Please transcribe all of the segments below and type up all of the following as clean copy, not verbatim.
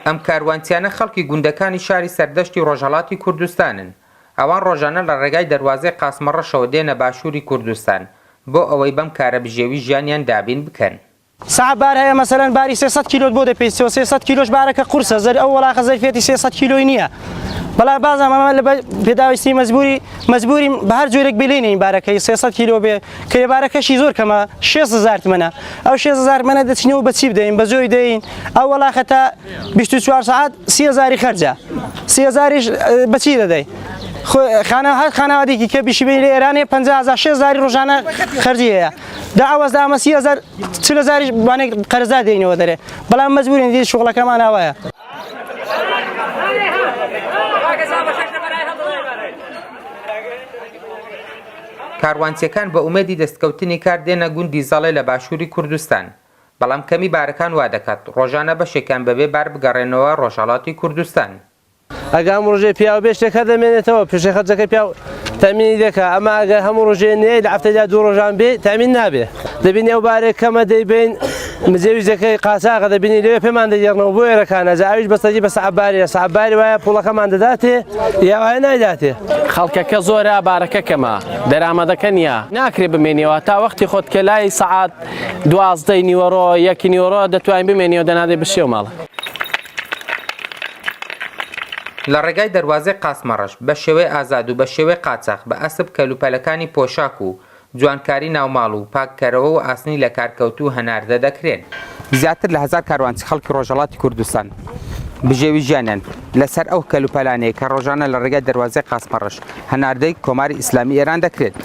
ئەم کاروانچیانە خەڵکی گوندەکانی شاری سەردەشتی ڕۆژهەڵاتی کوردستانن. ئەوان ڕۆژانە لە ڕێگای دەروازەی قاسمەڕەشەوە دێنە باشووری کوردستان بۆ ئەوەی بەم کارە بژێوی ژیانیان دابین بکەن. ساعة بار هەیە مەسەلەن باری 300 کیلۆ بۆ دەپێچێتەوە 300 کیلۆش بارەکە قورسە ئەو وەڵاقە زەرفێتی 300 کیلۆی نییە. بەڵام بازم ئەمە لە پێداویستی مەجبوری بە هەر جۆرێک بلێنین بارەکەی 300 کیلۆ بێ کە بارەکەشی زۆر کەمە 6,000 تمەنە. ئەو 6,000 تمەنە دەچینەوە بە چی بدەین بە زۆی دەین ئەو وەڵاقە تا 24 ساعات 30,000 خەرجە 30,000ش بەچی دەدەین خانەوادێکی کە بیشی لە ئێرانێ 50,000 6,000 ڕۆژانە خەرجی هەیە دا ئەوەزدا ئەمە 30,000 40,000 بانێک قەرزا دێنەوە دەرێ بەڵام مەجبورین دی شوغڵەکەمان ئاوایە. کاروانچیەکان بە ئومێدی دەستکەوتنی کار دێنە گوندی زەڵێ لە باشووری کوردستان بەڵام کەمی بارەکان وا دەکات ڕۆژانە بەشێکیان بەبێ بار بگەڕێنەوە ڕۆژهەڵاتی کوردستان. ئەگەم ڕۆژێ پیا و بێشتێکە دەمێنێتەوە پێشێ خەرجەکە پیا تەمینی دەکات ئەمە ئەگەر هەموو ڕۆژێ نێ لە هەفتەدا 2 ڕۆژان بێ تەمین نابێ دەبینی ئەو بارێک کەمە دەیبین مزێویزەکەی قاساغە دەبینی لێ پێمان دەگەڕنەوە بۆ ئێرەکانە ئاویش بەستەجی بە سەعباری وایە پوڵەکەمان دەداتێ یاوایە نایداتێ خەڵکەکە زۆرە بارەکە کەمە دەرامەدەکە نییە ناکرێ بمێنیەوە تا وەختی خۆت کە لای سەعات 12 نیوەڕۆ 1 نیوەڕۆ دەتوانین بمێنیەوە دەنادێ بشێ و ماڵە. لە ڕێگای دەروازەی قاسمەڕەش بە شێوەی ئازاد و بە شێوەی قاچاق بە ئەسب کەلوپەلەکانی پۆشاک و جوانکاری ناوماڵ و پاککەرەوە و ئاسنی لە کارکەوتو هەناردە دەکرێن. زیاتر لە 1000 کاروانچی خەڵکی ڕۆژهەڵاتی کوردستان بژێوی ژیانیان لەسەر ئەو کەلوپەلانەیە کە ڕۆژانە لە ڕێگای دەروازەی قاسمەڕەش هەناردەی کۆماری ئیسلامی ئێران دەکرێت.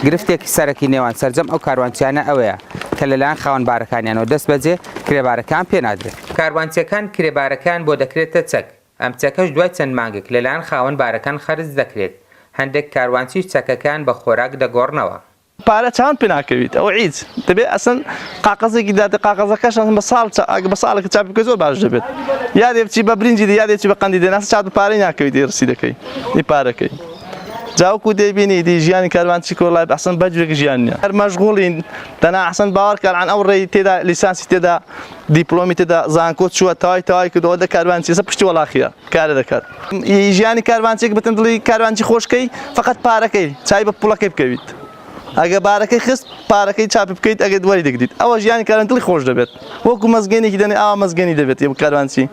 گرفتێکی سەرەکی نێوان سەرجەم ئەو کاروانچیانە ئەوەیە کە لەلایەن خاوەن بارەکانیانەوە دەست بەجێ کرێبارەکان پێنادرێت. کاروانچیەکان کرێبارەکان بۆ دەکرێتە چەک. ئەم چەکەش دوای چەند مانگێک لەلایەن خاوەن بارەکان خەرج دەکرێت. هەندێک کاروانچیش چەکەکان بە خۆراک دەگۆڕنەوە. پارە چاوان پێ ناکەویت ئەوە هیچ دەبێت ئەسن قاقەزێکی دادە قاقەزەکەش بە ساڵێک چاپ بکەی زۆر باش دەبێت یادێ بچی بە برنجی دی یادێکی بە قەندی دێناس چاپ پارەی ناکەویت ڕسی دەکەی دی پارەکەی جاوکو دەبینی دی ژیانی کاروانچی کۆڵای ئەسن بەجێک ژیان نییە هەر مەشغوڵین دەنا ئەسن باوەڕکار عن ئەو ڕێی تێدا لیسانسی تێدا دیپلۆمی تێدا زانکۆ چووە تەوای کردەوە دە کاروانچی سە پشتی وەڵاخیە کارە دەکات ژیانی کاروانچێک بتن دڵی کاروانچی خۆشکەی فقط پارەکەی چای بە پوڵەکەی بکەویت ئەگە بارەکەی خست پارەکەی چاپی بکەیت ئەگە دوای دەگریت ئەوە ژیانی کاران دڵی خۆش دەبێت وەکو مەزگەنێکی دەنێ ئاوا مەزگەنی دەبێت یە کاروانچی.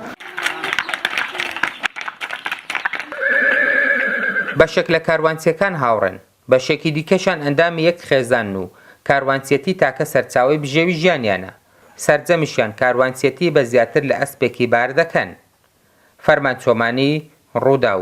بەشێک لە کاروانچیەکان هاوڕێن بەشێکی دیکەشان ئەندامی یەک خێزان و کاروانچێتی تاکە سەرچاوی بژێوی ژیانیانە سەرجەمیشیان کاروانچێتی بە زیاتر لە ئەسپێکی بار دەکەن. فەرمان چۆمانی ڕوودا و